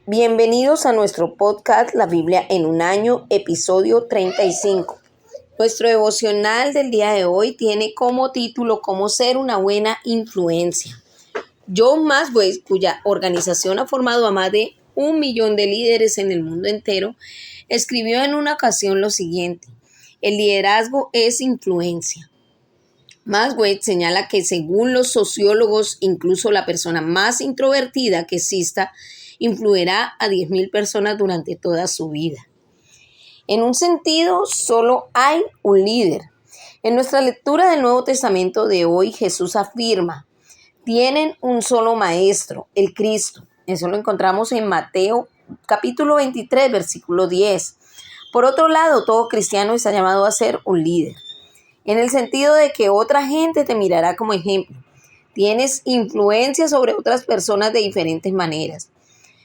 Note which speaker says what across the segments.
Speaker 1: Bienvenidos a nuestro podcast La Biblia en un año, episodio 35. Nuestro devocional del día de hoy tiene como título Cómo ser una buena influencia. John Maxwell, cuya organización ha formado a más de 1 millón de líderes en el mundo entero, escribió en una ocasión lo siguiente: el liderazgo es influencia. Maxwell señala que según los sociólogos, incluso la persona más introvertida que exista influirá a 10,000 personas durante toda su vida. En un sentido, solo hay un líder. En nuestra lectura del Nuevo Testamento de hoy, Jesús afirma: tienen un solo maestro, el Cristo. Eso lo encontramos en Mateo capítulo 23, versículo 10. Por otro lado, todo cristiano está llamado a ser un líder, en el sentido de que otra gente te mirará como ejemplo. Tienes influencia sobre otras personas de diferentes maneras.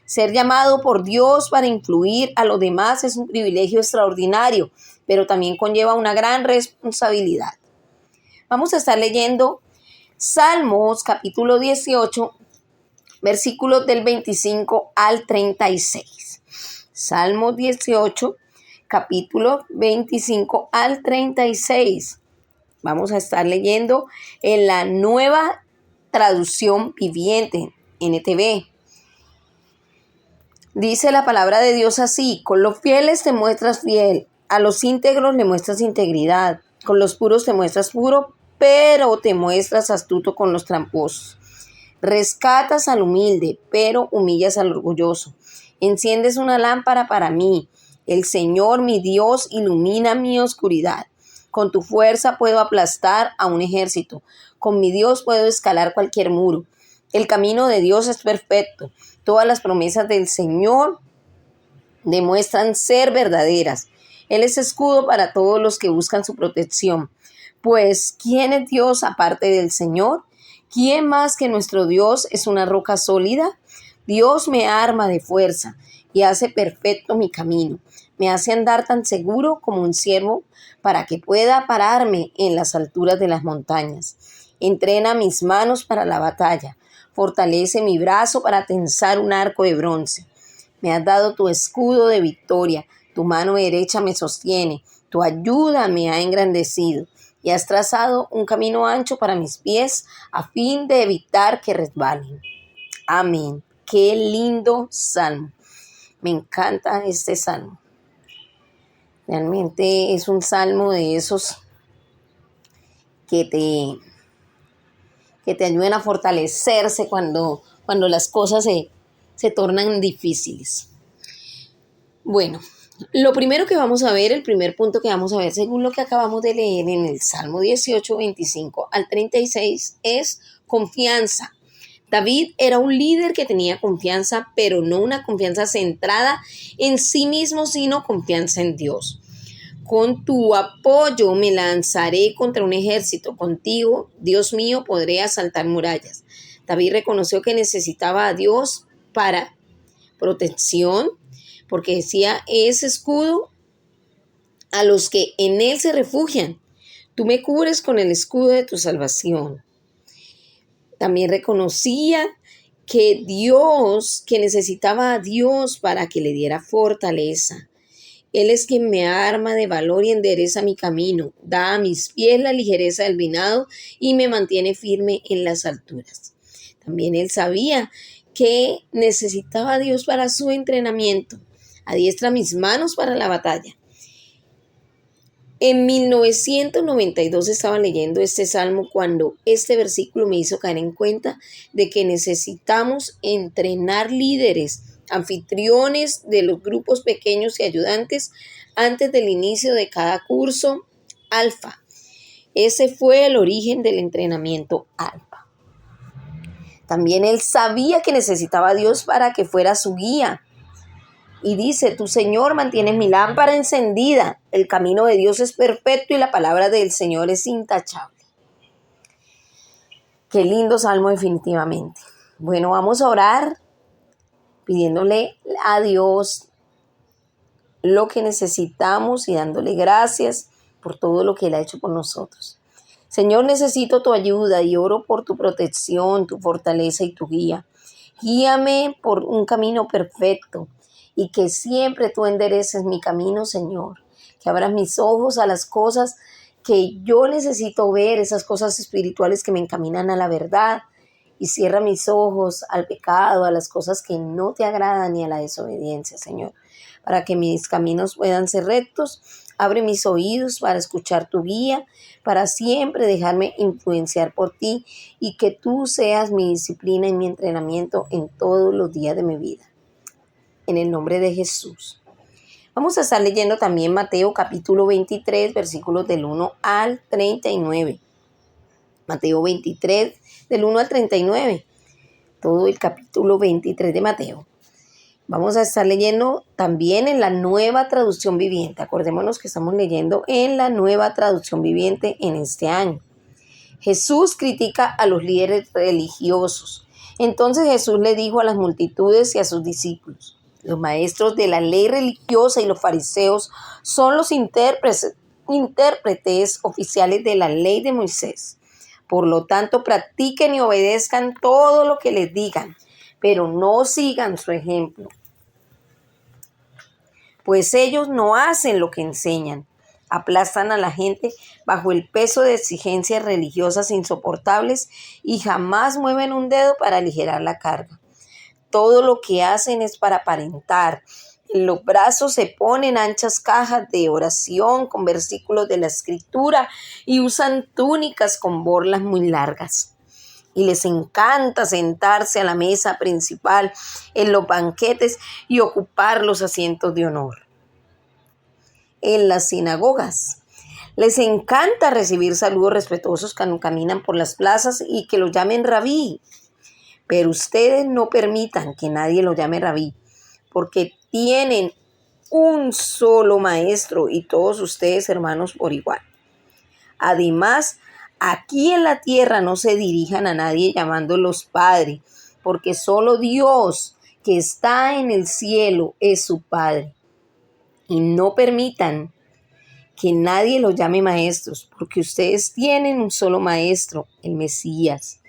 Speaker 1: Ser llamado por Dios para influir a los demás es un privilegio extraordinario, pero también conlleva una gran responsabilidad. Vamos a estar leyendo Salmos capítulo 18, versículos del 25 al 36. Salmos 18, capítulo 25 al 36. Vamos a estar leyendo en la Nueva Traducción Viviente, NTV. Dice la palabra de Dios así: con los fieles te muestras fiel, a los íntegros le muestras integridad, con los puros te muestras puro, pero te muestras astuto con los tramposos. Rescatas al humilde, pero humillas al orgulloso. Enciendes una lámpara para mí. El Señor, mi Dios, ilumina mi oscuridad. Con tu fuerza puedo aplastar a un ejército. Con mi Dios puedo escalar cualquier muro. El camino de Dios es perfecto. Todas las promesas del Señor demuestran ser verdaderas. Él es escudo para todos los que buscan su protección. Pues, ¿quién es Dios aparte del Señor? ¿Quién más que nuestro Dios es una roca sólida? Dios me arma de fuerza y hace perfecto mi camino. Me hace andar tan seguro como un ciervo para que pueda pararme en las alturas de las montañas. Entrena mis manos para la batalla. Fortalece mi brazo para tensar un arco de bronce. Me has dado tu escudo de victoria. Tu mano derecha me sostiene. Tu ayuda me ha engrandecido. Y has trazado un camino ancho para mis pies a fin de evitar que resbalen. Amén. Qué lindo salmo. Me encanta este salmo. Realmente es un salmo de esos que te ayudan a fortalecerse cuando las cosas se tornan difíciles. Bueno, lo primero que vamos a ver, el primer punto que vamos a ver, según lo que acabamos de leer en el Salmo 18, 25 al 36, es confianza. David era un líder que tenía confianza, pero no una confianza centrada en sí mismo, sino confianza en Dios. Con tu apoyo me lanzaré contra un ejército. Contigo, Dios mío, podré asaltar murallas. David reconoció que necesitaba a Dios para protección, porque decía: es escudo a los que en él se refugian. Tú me cubres con el escudo de tu salvación. También reconocía que necesitaba a Dios para que le diera fortaleza. Él es quien me arma de valor y endereza mi camino, da a mis pies la ligereza del vinado y me mantiene firme en las alturas. También él sabía que necesitaba a Dios para su entrenamiento. Adiestra mis manos para la batalla. En 1992 estaba leyendo este salmo cuando este versículo me hizo caer en cuenta de que necesitamos entrenar líderes, anfitriones de los grupos pequeños y ayudantes antes del inicio de cada curso alfa. Ese fue el origen del entrenamiento alfa. También él sabía que necesitaba a Dios para que fuera su guía. Y dice: tu Señor mantiene mi lámpara encendida. El camino de Dios es perfecto y la palabra del Señor es intachable. Qué lindo salmo definitivamente. Bueno, vamos a orar pidiéndole a Dios lo que necesitamos y dándole gracias por todo lo que Él ha hecho por nosotros. Señor, necesito tu ayuda y oro por tu protección, tu fortaleza y tu guía. Guíame por un camino perfecto y que siempre tú endereces mi camino, Señor. Que abras mis ojos a las cosas que yo necesito ver, esas cosas espirituales que me encaminan a la verdad. Y cierra mis ojos al pecado, a las cosas que no te agradan y a la desobediencia, Señor. Para que mis caminos puedan ser rectos, abre mis oídos para escuchar tu guía, para siempre dejarme influenciar por ti y que tú seas mi disciplina y mi entrenamiento en todos los días de mi vida. En el nombre de Jesús. Vamos a estar leyendo también Mateo capítulo 23, versículos del 1 al 39. Mateo 23, del 1 al 39. Todo el capítulo 23 de Mateo. Vamos a estar leyendo también en la Nueva Traducción Viviente. Acordémonos que estamos leyendo en la Nueva Traducción Viviente en este año. Jesús critica a los líderes religiosos. Entonces Jesús le dijo a las multitudes y a sus discípulos: los maestros de la ley religiosa y los fariseos son los intérpretes oficiales de la ley de Moisés. Por lo tanto, practiquen y obedezcan todo lo que les digan, pero no sigan su ejemplo, pues ellos no hacen lo que enseñan. Aplastan a la gente bajo el peso de exigencias religiosas insoportables y jamás mueven un dedo para aligerar la carga. Todo lo que hacen es para aparentar. En los brazos se ponen anchas cajas de oración con versículos de la Escritura y usan túnicas con borlas muy largas. Y les encanta sentarse a la mesa principal en los banquetes y ocupar los asientos de honor. En las sinagogas les encanta recibir saludos respetuosos cuando caminan por las plazas y que los llamen rabí. Pero ustedes no permitan que nadie lo llame rabí, porque tienen un solo maestro y todos ustedes hermanos por igual. Además, aquí en la tierra no se dirijan a nadie llamándolos Padre, porque solo Dios que está en el cielo es su Padre. Y no permitan que nadie los llame maestros, porque ustedes tienen un solo maestro, el Mesías.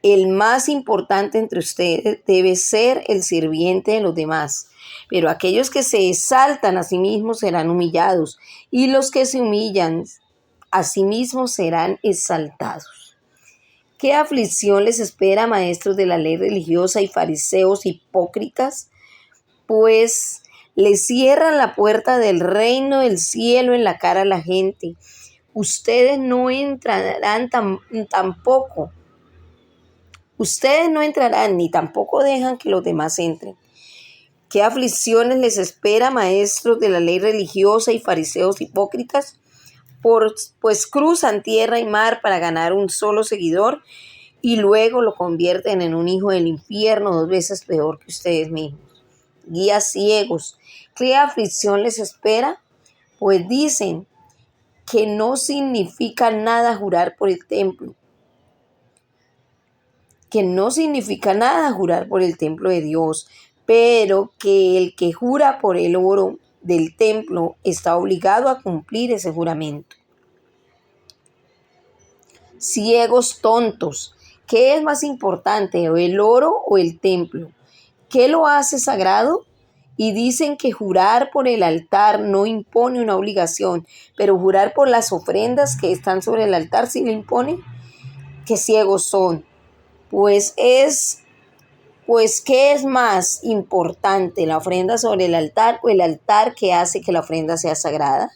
Speaker 1: El más importante entre ustedes debe ser el sirviente de los demás. Pero aquellos que se exaltan a sí mismos serán humillados, y los que se humillan a sí mismos serán exaltados. ¿Qué aflicción les espera, maestros de la ley religiosa y fariseos hipócritas? Pues les cierran la puerta del reino del cielo en la cara a la gente. Ustedes no entrarán ni tampoco dejan que los demás entren. ¿Qué aflicciones les espera, maestros de la ley religiosa y fariseos hipócritas? Pues cruzan tierra y mar para ganar un solo seguidor y luego lo convierten en un hijo del infierno 2 veces peor que ustedes mismos. Guías ciegos, ¿qué aflicción les espera? Pues dicen que no significa nada jurar por el templo. Que no significa nada jurar por el templo de Dios, pero que el que jura por el oro del templo está obligado a cumplir ese juramento. Ciegos tontos, ¿qué es más importante, el oro o el templo? ¿Qué lo hace sagrado? Y dicen que jurar por el altar no impone una obligación, pero jurar por las ofrendas que están sobre el altar sí le impone. ¡Qué ciegos son! Pues ¿qué es más importante, la ofrenda sobre el altar o el altar que hace que la ofrenda sea sagrada?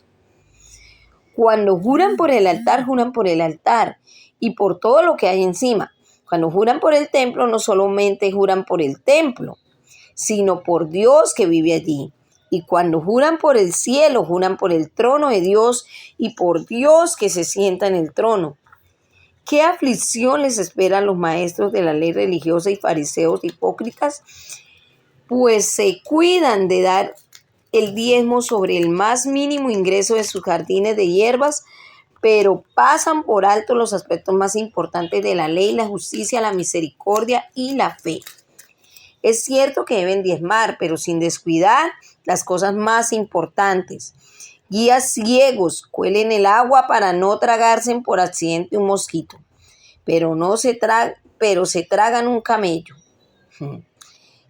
Speaker 1: Cuando juran por el altar, juran por el altar y por todo lo que hay encima. Cuando juran por el templo, no solamente juran por el templo, sino por Dios que vive allí. Y cuando juran por el cielo, juran por el trono de Dios y por Dios que se sienta en el trono. ¿Qué aflicción les espera a los maestros de la ley religiosa y fariseos hipócritas? Pues se cuidan de dar el diezmo sobre el más mínimo ingreso de sus jardines de hierbas, pero pasan por alto los aspectos más importantes de la ley, la justicia, la misericordia y la fe. Es cierto que deben diezmar, pero sin descuidar las cosas más importantes. Guías ciegos, cuelen el agua para no tragarse por accidente un mosquito, pero se tragan un camello.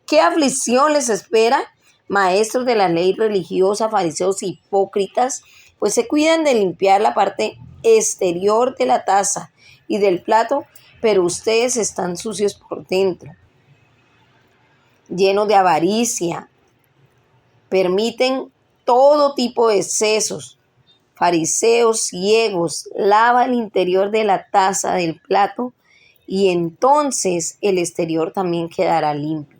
Speaker 1: ¿Qué aflicción les espera, maestros de la ley religiosa, fariseos hipócritas? Pues se cuidan de limpiar la parte exterior de la taza y del plato, pero ustedes están sucios por dentro, llenos de avaricia, permiten todo tipo de excesos. Fariseos ciegos, lava el interior de la taza del plato y entonces el exterior también quedará limpio.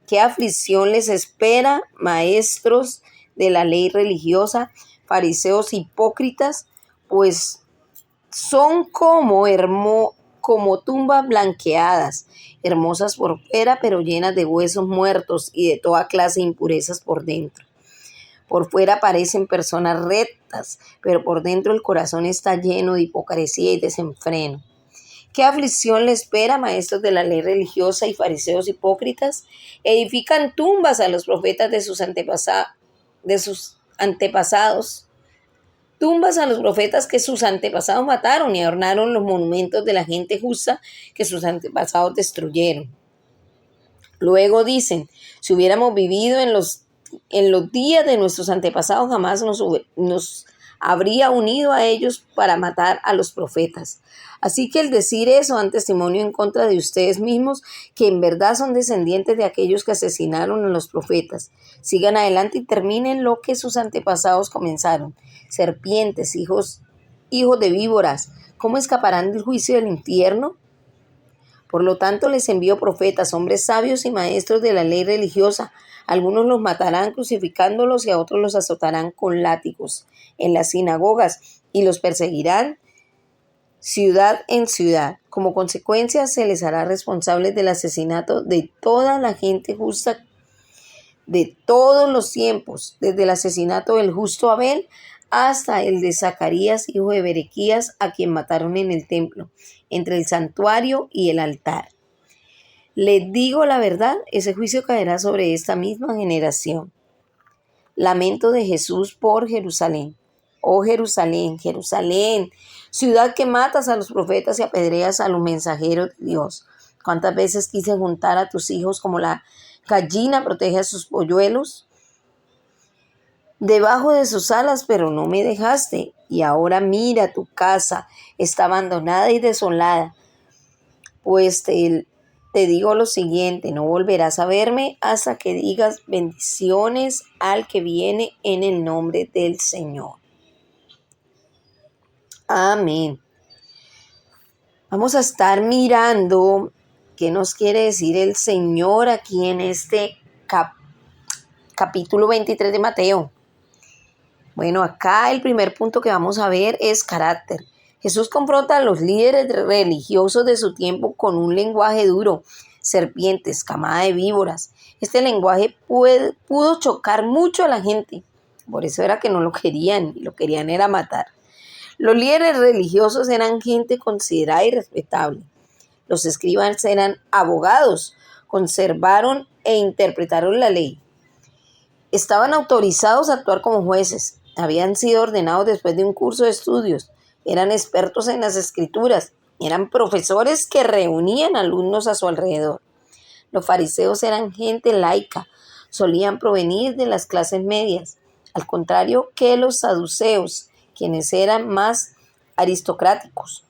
Speaker 1: ¿Qué aflicción les espera, maestros de la ley religiosa, fariseos hipócritas? Pues son como tumbas blanqueadas, hermosas por fuera, pero llenas de huesos muertos y de toda clase de impurezas por dentro. Por fuera parecen personas rectas, pero por dentro el corazón está lleno de hipocresía y desenfreno. ¿Qué aflicción le espera, maestros de la ley religiosa y fariseos hipócritas? Edifican tumbas a los profetas de sus antepasados. Tumbas a los profetas que sus antepasados mataron y adornaron los monumentos de la gente justa que sus antepasados destruyeron. Luego dicen, si hubiéramos vivido en los días de nuestros antepasados, jamás nos habría unido a ellos para matar a los profetas. Así que el decir eso dan testimonio en contra de ustedes mismos, que en verdad son descendientes de aquellos que asesinaron a los profetas. Sigan adelante y terminen lo que sus antepasados comenzaron. Serpientes, hijos de víboras, ¿cómo escaparán del juicio del infierno? Por lo tanto, les envío profetas, hombres sabios y maestros de la ley religiosa. Algunos los matarán crucificándolos y a otros los azotarán con látigos en las sinagogas y los perseguirán ciudad en ciudad. Como consecuencia, se les hará responsables del asesinato de toda la gente justa de todos los tiempos, desde el asesinato del justo Abel hasta el de Zacarías, hijo de Berequías, a quien mataron en el templo, entre el santuario y el altar. Les digo la verdad, ese juicio caerá sobre esta misma generación. Lamento de Jesús por Jerusalén. Oh Jerusalén, Jerusalén, ciudad que matas a los profetas y apedreas a los mensajeros de Dios. ¿Cuántas veces quise juntar a tus hijos como la gallina protege a sus polluelos debajo de sus alas, pero no me dejaste? Y ahora mira, tu casa está abandonada y desolada. Pues te digo lo siguiente, no volverás a verme hasta que digas bendiciones al que viene en el nombre del Señor. Amén. Vamos a estar mirando qué nos quiere decir el Señor aquí en este capítulo 23 de Mateo. Bueno, acá el primer punto que vamos a ver es carácter. Jesús confronta a los líderes religiosos de su tiempo con un lenguaje duro, serpientes, camada de víboras. Este lenguaje pudo chocar mucho a la gente, por eso era que no lo querían, y lo querían era matar. Los líderes religiosos eran gente considerada y respetable. Los escribas eran abogados, conservaron e interpretaron la ley. Estaban autorizados a actuar como jueces, habían sido ordenados después de un curso de estudios, eran expertos en las escrituras, eran profesores que reunían alumnos a su alrededor. Los fariseos eran gente laica, solían provenir de las clases medias, al contrario que los saduceos, quienes eran más aristocráticos.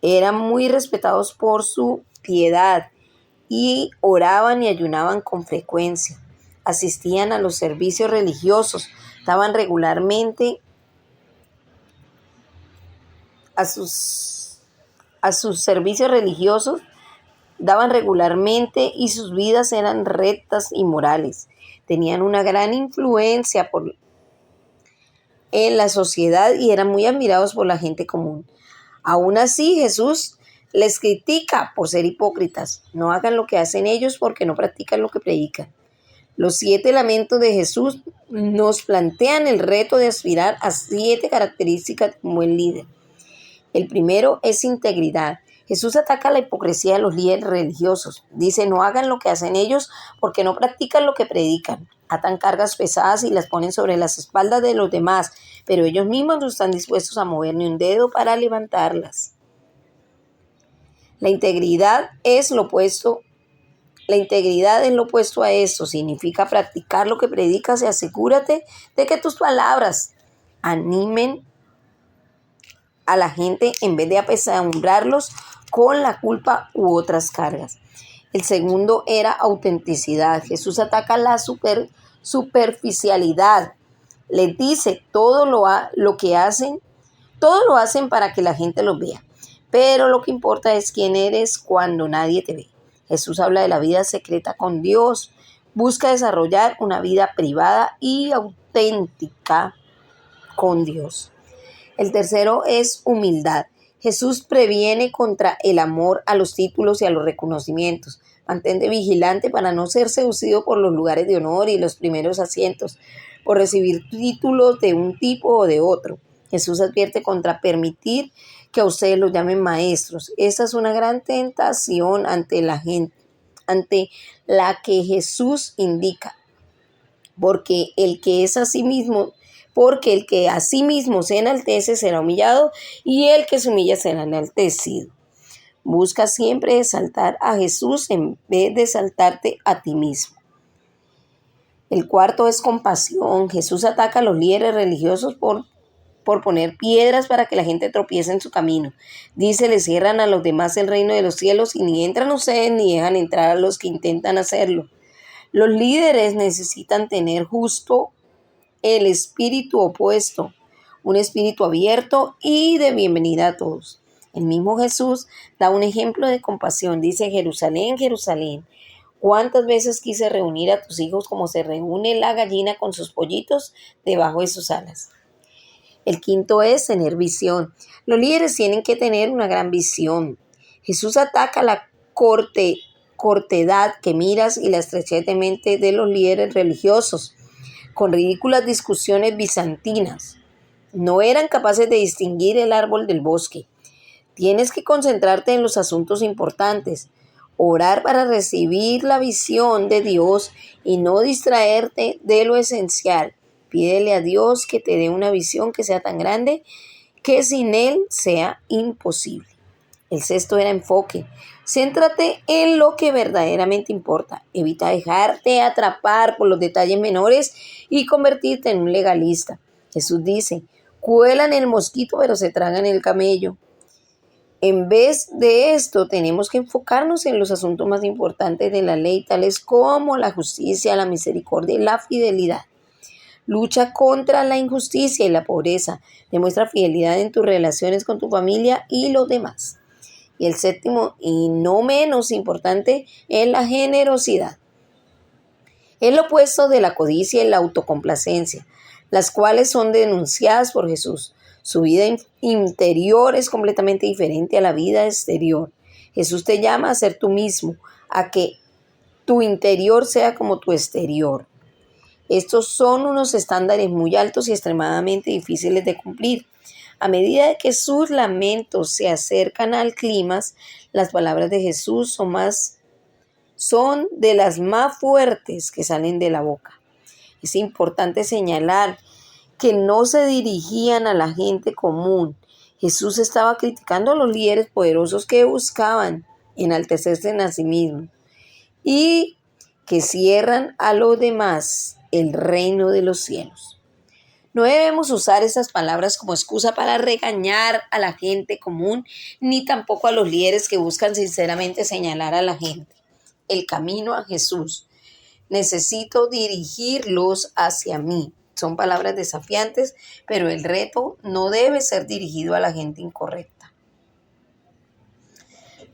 Speaker 1: Eran muy respetados por su piedad y oraban y ayunaban con frecuencia. Asistían a los servicios religiosos, daban regularmente a sus servicios religiosos, daban regularmente y sus vidas eran rectas y morales. Tenían una gran influencia en la sociedad y eran muy admirados por la gente común. Aún así, Jesús les critica por ser hipócritas. No hagan lo que hacen ellos porque no practican lo que predican. Los 7 lamentos de Jesús nos plantean el reto de aspirar a 7 características de un buen líder. El primero es integridad. Jesús ataca la hipocresía de los líderes religiosos. Dice, no hagan lo que hacen ellos porque no practican lo que predican. Atan cargas pesadas y las ponen sobre las espaldas de los demás, pero ellos mismos no están dispuestos a mover ni un dedo para levantarlas. La integridad es lo opuesto La integridad es lo opuesto a eso, significa practicar lo que predicas y asegúrate de que tus palabras animen a la gente en vez de apesadumbrarlos con la culpa u otras cargas. El segundo era autenticidad. Jesús ataca la superficialidad. Les dice todo lo que hacen, todo lo hacen para que la gente los vea. Pero lo que importa es quién eres cuando nadie te ve. Jesús habla de la vida secreta con Dios. Busca desarrollar una vida privada y auténtica con Dios. El tercero es humildad. Jesús previene contra el amor a los títulos y a los reconocimientos. Mantente vigilante para no ser seducido por los lugares de honor y los primeros asientos, por recibir títulos de un tipo o de otro. Jesús advierte contra permitir que a ustedes los llamen maestros. Esta es una gran tentación ante la gente, ante la que Jesús indica, porque el que a sí mismo se enaltece será humillado y el que se humilla será enaltecido. Busca siempre exaltar a Jesús en vez de exaltarte a ti mismo. El cuarto es compasión. Jesús ataca a los líderes religiosos por poner piedras para que la gente tropiece en su camino. Dice, le cierran a los demás el reino de los cielos y ni entran ustedes ni dejan entrar a los que intentan hacerlo. Los líderes necesitan tener justo el espíritu opuesto, un espíritu abierto y de bienvenida a todos. El mismo Jesús da un ejemplo de compasión. Dice, Jerusalén, Jerusalén, ¿cuántas veces quise reunir a tus hijos como se reúne la gallina con sus pollitos debajo de sus alas? El quinto es tener visión. Los líderes tienen que tener una gran visión. Jesús ataca la cortedad que miras y la estrechez de mente de los líderes religiosos con ridículas discusiones bizantinas. No eran capaces de distinguir el árbol del bosque. Tienes que concentrarte en los asuntos importantes, orar para recibir la visión de Dios y no distraerte de lo esencial. Pídele a Dios que te dé una visión que sea tan grande que sin Él sea imposible. El sexto era enfoque. Céntrate en lo que verdaderamente importa. Evita dejarte atrapar por los detalles menores y convertirte en un legalista. Jesús dice, cuelan el mosquito pero se tragan el camello. En vez de esto, tenemos que enfocarnos en los asuntos más importantes de la ley, tales como la justicia, la misericordia y la fidelidad. Lucha contra la injusticia y la pobreza. Demuestra fidelidad en tus relaciones con tu familia y los demás. Y el séptimo, y no menos importante, es la generosidad. Es lo opuesto de la codicia y la autocomplacencia, las cuales son denunciadas por Jesús. Su vida interior es completamente diferente a la vida exterior. Jesús te llama a ser tú mismo, a que tu interior sea como tu exterior. Estos son unos estándares muy altos y extremadamente difíciles de cumplir. A medida que sus lamentos se acercan al clímax, las palabras de Jesús son de las más fuertes que salen de la boca. Es importante señalar que no se dirigían a la gente común. Jesús estaba criticando a los líderes poderosos que buscaban enaltecerse en sí mismos y que cierran a los demás el reino de los cielos. No debemos usar esas palabras como excusa para regañar a la gente común, ni tampoco a los líderes que buscan sinceramente señalar a la gente el camino a Jesús. Necesito dirigirlos hacia mí. Son palabras desafiantes, pero el reto no debe ser dirigido a la gente incorrecta.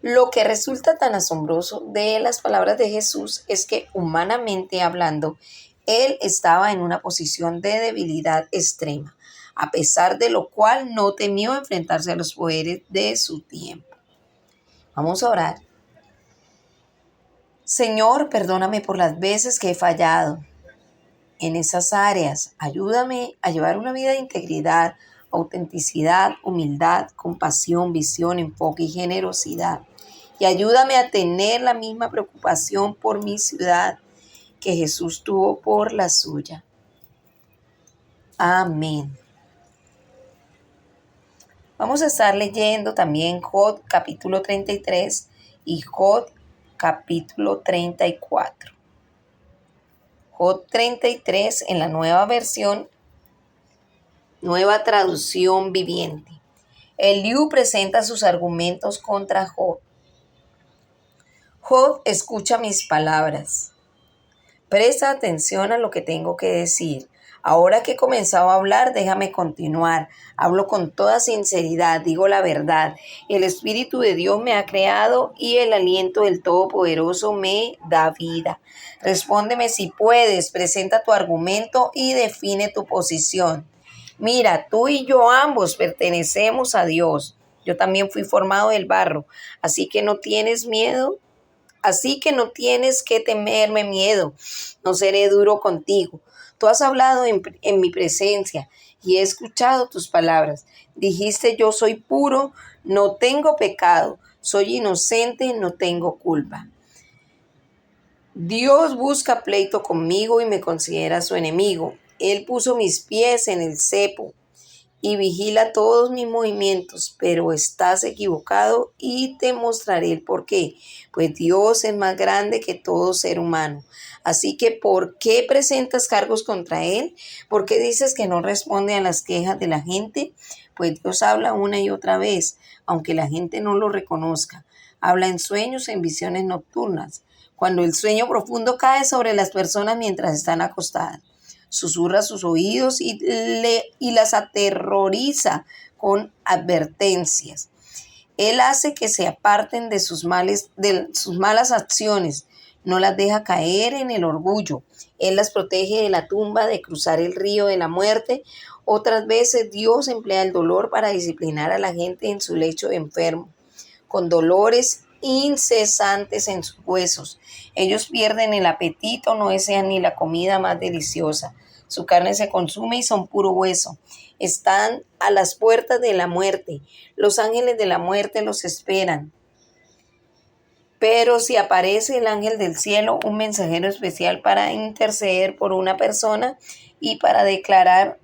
Speaker 1: Lo que resulta tan asombroso de las palabras de Jesús es que, humanamente hablando, Él estaba en una posición de debilidad extrema, a pesar de lo cual no temió enfrentarse a los poderes de su tiempo. Vamos a orar. Señor, perdóname por las veces que he fallado en esas áreas. Ayúdame a llevar una vida de integridad, autenticidad, humildad, compasión, visión, enfoque y generosidad. Y ayúdame a tener la misma preocupación por mi ciudad que Jesús tuvo por la suya. Amén. Vamos a estar leyendo también Job capítulo 33 y Job capítulo 34. Job 33 en la nueva versión, nueva traducción viviente. Eliú presenta sus argumentos contra Job. Job, escucha mis palabras. Presta atención a lo que tengo que decir. Ahora que he comenzado a hablar, déjame continuar. Hablo con toda sinceridad, digo la verdad. El Espíritu de Dios me ha creado y el aliento del Todopoderoso me da vida. Respóndeme si puedes, presenta tu argumento y define tu posición. Mira, tú y yo ambos pertenecemos a Dios. Yo también fui formado del barro, así que no tienes miedo. Así que no tienes que temerme miedo, no seré duro contigo. Tú has hablado en mi presencia y he escuchado tus palabras. Dijiste, yo soy puro, no tengo pecado, soy inocente, no tengo culpa. Dios busca pleito conmigo y me considera su enemigo. Él puso mis pies en el cepo y vigila todos mis movimientos, pero estás equivocado y te mostraré el por qué. Pues Dios es más grande que todo ser humano. Así que, ¿por qué presentas cargos contra Él? ¿Por qué dices que no responde a las quejas de la gente? Pues Dios habla una y otra vez, aunque la gente no lo reconozca. Habla en sueños, en visiones nocturnas, cuando el sueño profundo cae sobre las personas mientras están acostadas. Susurra sus oídos y las aterroriza con advertencias. Él hace que se aparten de sus malas acciones, no las deja caer en el orgullo. Él las protege de la tumba, de cruzar el río de la muerte. Otras veces Dios emplea el dolor para disciplinar a la gente en su lecho de enfermo, con dolores incesantes en sus huesos. Ellos pierden el apetito, no desean ni la comida más deliciosa. Su carne se consume y son puro hueso. Están a las puertas de la muerte. Los ángeles de la muerte los esperan. Pero si aparece el ángel del cielo, un mensajero especial para interceder por una persona y para declarar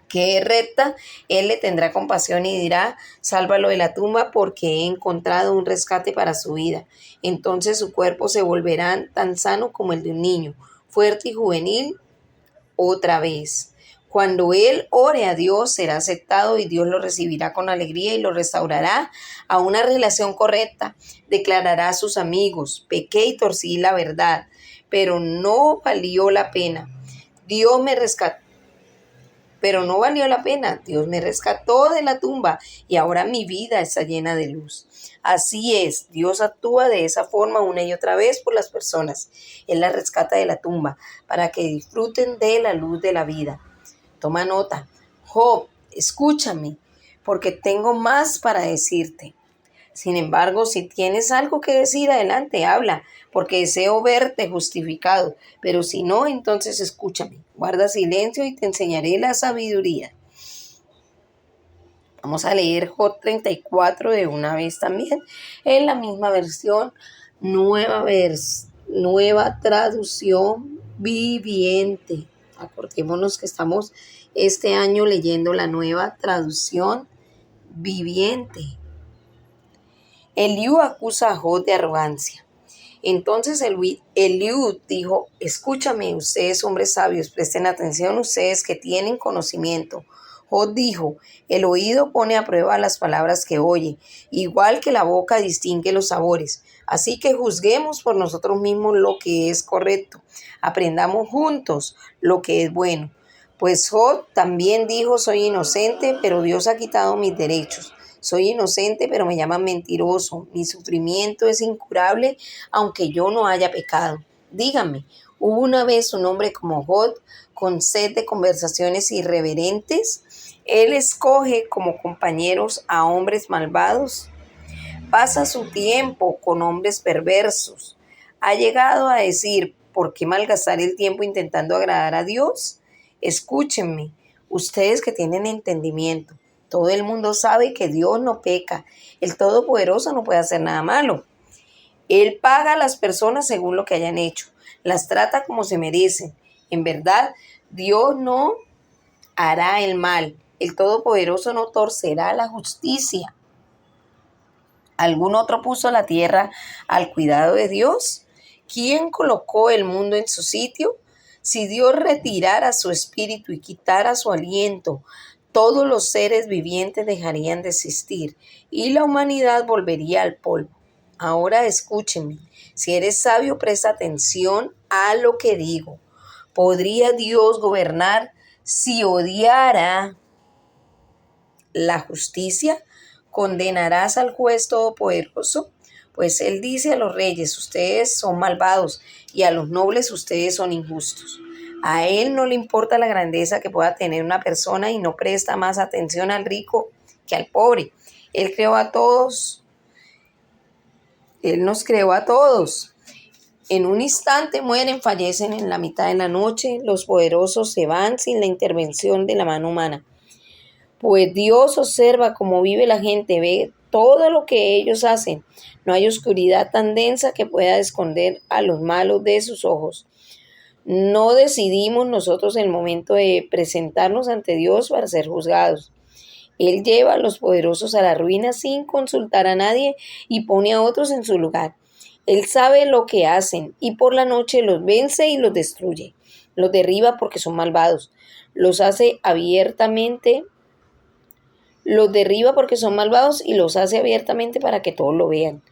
Speaker 1: que es recta, él le tendrá compasión y dirá, sálvalo de la tumba porque he encontrado un rescate para su vida. Entonces su cuerpo se volverá tan sano como el de un niño, fuerte y juvenil otra vez. Cuando él ore a Dios, será aceptado y Dios lo recibirá con alegría y lo restaurará a una relación correcta. Declarará a sus amigos, pequé y torcí la verdad, pero no valió la pena. Dios me rescató. Pero no valió la pena. Dios me rescató de la tumba y ahora mi vida está llena de luz. Así es, Dios actúa de esa forma una y otra vez por las personas. Él las rescata de la tumba para que disfruten de la luz de la vida. Toma nota. Job, escúchame, porque tengo más para decirte. Sin embargo, si tienes algo que decir, adelante, habla, porque deseo verte justificado. Pero si no, entonces escúchame. Guarda silencio y te enseñaré la sabiduría. Vamos a leer Job 34 de una vez también, en la misma versión, nueva traducción viviente. Acordémonos que estamos este año leyendo la nueva traducción viviente. Eliú acusa a Job de arrogancia. Entonces Eliú dijo, escúchame ustedes hombres sabios, presten atención ustedes que tienen conocimiento. Job dijo, el oído pone a prueba las palabras que oye, igual que la boca distingue los sabores. Así que juzguemos por nosotros mismos lo que es correcto, aprendamos juntos lo que es bueno. Pues Job también dijo, soy inocente, pero Dios ha quitado mis derechos. Soy inocente, pero me llaman mentiroso. Mi sufrimiento es incurable, aunque yo no haya pecado. Dígame, ¿hubo una vez un hombre como Job, con sed de conversaciones irreverentes? Él escoge como compañeros a hombres malvados. Pasa su tiempo con hombres perversos. Ha llegado a decir, ¿por qué malgastar el tiempo intentando agradar a Dios? Escúchenme, ustedes que tienen entendimiento. Todo el mundo sabe que Dios no peca. El Todopoderoso no puede hacer nada malo. Él paga a las personas según lo que hayan hecho. Las trata como se merecen. En verdad, Dios no hará el mal. El Todopoderoso no torcerá la justicia. ¿Algún otro puso la tierra al cuidado de Dios? ¿Quién colocó el mundo en su sitio? Si Dios retirara su espíritu y quitara su aliento, todos los seres vivientes dejarían de existir y la humanidad volvería al polvo. Ahora escúchenme. Si eres sabio, presta atención a lo que digo. ¿Podría Dios gobernar si odiara la justicia? ¿Condenarás al juez todopoderoso? Pues él dice a los reyes, ustedes son malvados, y a los nobles, ustedes son injustos. A él no le importa la grandeza que pueda tener una persona y no presta más atención al rico que al pobre. Él creó a todos. Él nos creó a todos. En un instante mueren, fallecen en la mitad de la noche. Los poderosos se van sin la intervención de la mano humana. Pues Dios observa cómo vive la gente, ve todo lo que ellos hacen. No hay oscuridad tan densa que pueda esconder a los malos de sus ojos. No decidimos nosotros el momento de presentarnos ante Dios para ser juzgados. Él lleva a los poderosos a la ruina sin consultar a nadie y pone a otros en su lugar. Él sabe lo que hacen y por la noche los vence y los destruye. Los derriba porque son malvados. Los derriba porque son malvados y los hace abiertamente para que todos lo vean.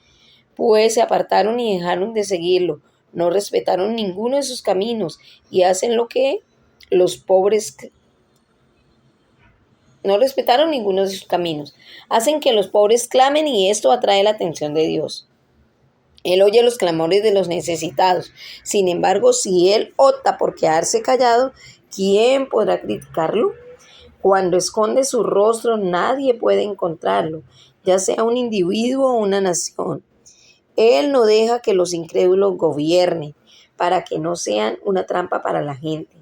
Speaker 1: Pues se apartaron y dejaron de seguirlo. No respetaron ninguno de sus caminos y hacen lo que los pobres no respetaron ninguno de sus caminos. Hacen que los pobres clamen y esto atrae la atención de Dios. Él oye los clamores de los necesitados. Sin embargo, si él opta por quedarse callado, ¿quién podrá criticarlo? Cuando esconde su rostro, nadie puede encontrarlo, ya sea un individuo o una nación. Él no deja que los incrédulos gobiernen para que no sean una trampa para la gente.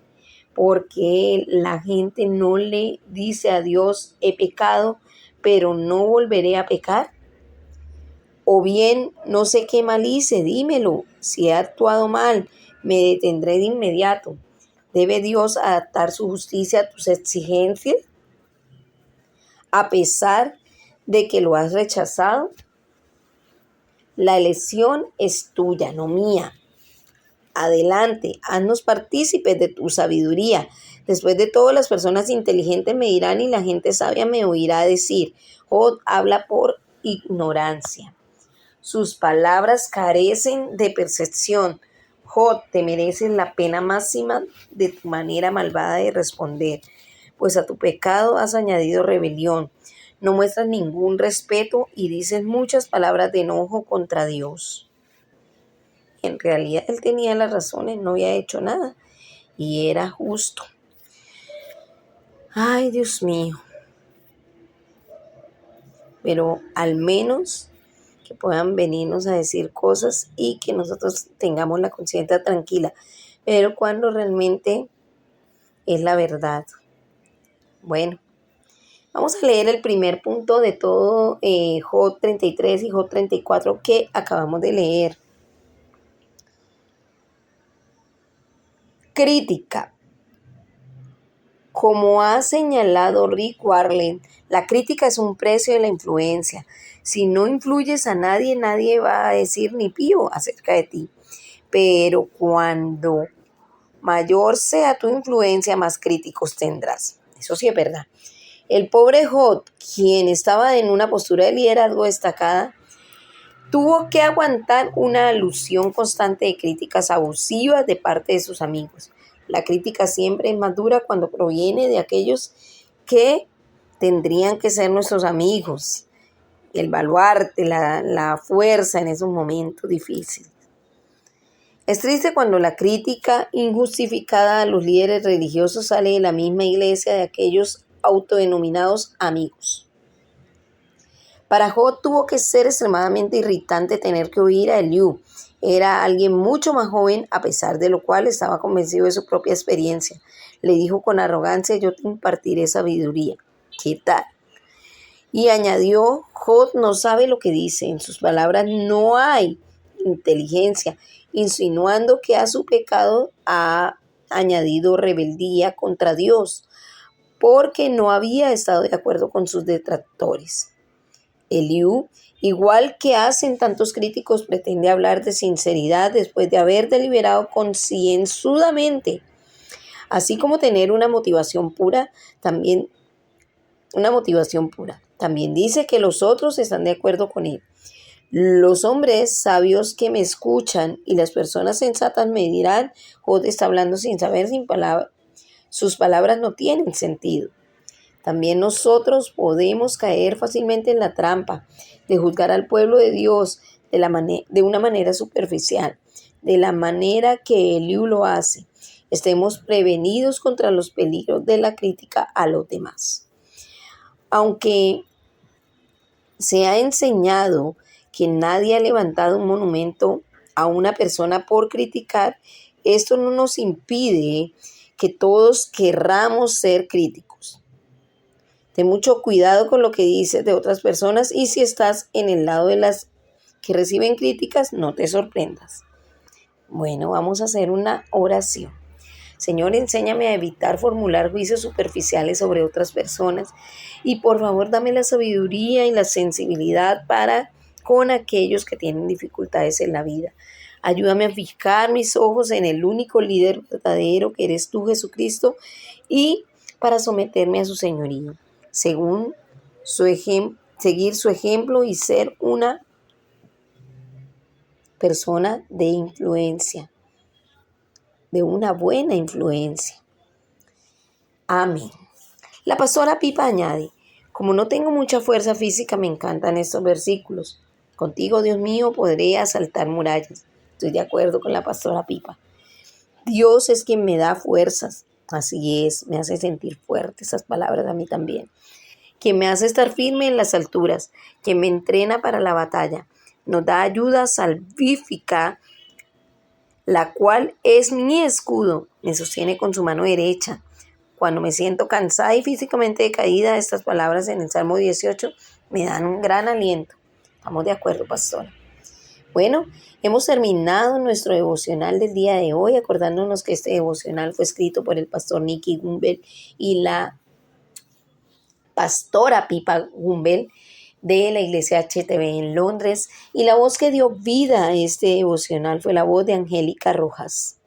Speaker 1: Porque la gente no le dice a Dios, he pecado, pero no volveré a pecar. O bien, no sé qué mal hice, dímelo. Si he actuado mal, me detendré de inmediato. ¿Debe Dios adaptar su justicia a tus exigencias? A pesar de que lo has rechazado, la elección es tuya, no mía. Adelante, haznos partícipes de tu sabiduría. Después de todo, las personas inteligentes me dirán y la gente sabia me oirá decir, Job habla por ignorancia. Sus palabras carecen de percepción. Job, te mereces la pena máxima de tu manera malvada de responder, pues a tu pecado has añadido rebelión. No muestras ningún respeto y dices muchas palabras de enojo contra Dios. En realidad él tenía las razones, no había hecho nada y era justo. Ay, Dios mío. Pero al menos que puedan venirnos a decir cosas y que nosotros tengamos la conciencia tranquila. Pero cuando realmente es la verdad. Bueno, vamos a leer el primer punto de todo Job 33 y Job 34 que acabamos de leer. Crítica. Como ha señalado Rick Warren, la crítica es un precio de la influencia. Si no influyes a nadie, nadie va a decir ni pío acerca de ti. Pero cuando mayor sea tu influencia, más críticos tendrás. Eso sí es verdad. El pobre Job, quien estaba en una postura de liderazgo destacada, tuvo que aguantar una alusión constante de críticas abusivas de parte de sus amigos. La crítica siempre es más dura cuando proviene de aquellos que tendrían que ser nuestros amigos, el baluarte, la fuerza en esos momentos difíciles. Es triste cuando la crítica injustificada a los líderes religiosos sale de la misma iglesia de aquellos autodenominados amigos. Para Job tuvo que ser extremadamente irritante tener que oír a Eliú. Era alguien mucho más joven, a pesar de lo cual estaba convencido de su propia experiencia. Le dijo con arrogancia, yo te impartiré sabiduría. ¿Qué tal? Y añadió, Job no sabe lo que dice. En sus palabras no hay inteligencia, insinuando que a su pecado ha añadido rebeldía contra Dios, porque no había estado de acuerdo con sus detractores. Eliú, igual que hacen tantos críticos, pretende hablar de sinceridad después de haber deliberado concienzudamente, así como tener una motivación pura, también dice que los otros están de acuerdo con él. Los hombres sabios que me escuchan y las personas sensatas me dirán: Jod está hablando sin saber, sus palabras no tienen sentido. También nosotros podemos caer fácilmente en la trampa de juzgar al pueblo de Dios de una manera superficial, de la manera que Eliú lo hace. Estemos prevenidos contra los peligros de la crítica a los demás. Aunque se ha enseñado que nadie ha levantado un monumento a una persona por criticar, esto no nos impide que todos querramos ser críticos. Ten mucho cuidado con lo que dices de otras personas, y si estás en el lado de las que reciben críticas, no te sorprendas. Bueno, vamos a hacer una oración. Señor, enséñame a evitar formular juicios superficiales sobre otras personas, y por favor dame la sabiduría y la sensibilidad para con aquellos que tienen dificultades en la vida. Ayúdame a fijar mis ojos en el único líder verdadero que eres tú, Jesucristo, y para someterme a su señorío, según seguir su ejemplo y ser una persona de influencia, de una buena influencia. Amén. La pastora Pipa añade: como no tengo mucha fuerza física, me encantan estos versículos. Contigo, Dios mío, podré asaltar murallas. Estoy de acuerdo con la pastora Pipa. Dios es quien me da fuerzas. Así es, me hace sentir fuerte, esas palabras a mí también. Quien me hace estar firme en las alturas, quien me entrena para la batalla. Nos da ayuda salvífica, la cual es mi escudo. Me sostiene con su mano derecha. Cuando me siento cansada y físicamente decaída, estas palabras en el Salmo 18 me dan un gran aliento. ¿Estamos de acuerdo, pastora? Bueno, hemos terminado nuestro devocional del día de hoy, acordándonos que este devocional fue escrito por el pastor Nicky Gumbel y la pastora Pipa Gumbel de la iglesia HTV en Londres, y la voz que dio vida a este devocional fue la voz de Angélica Rojas.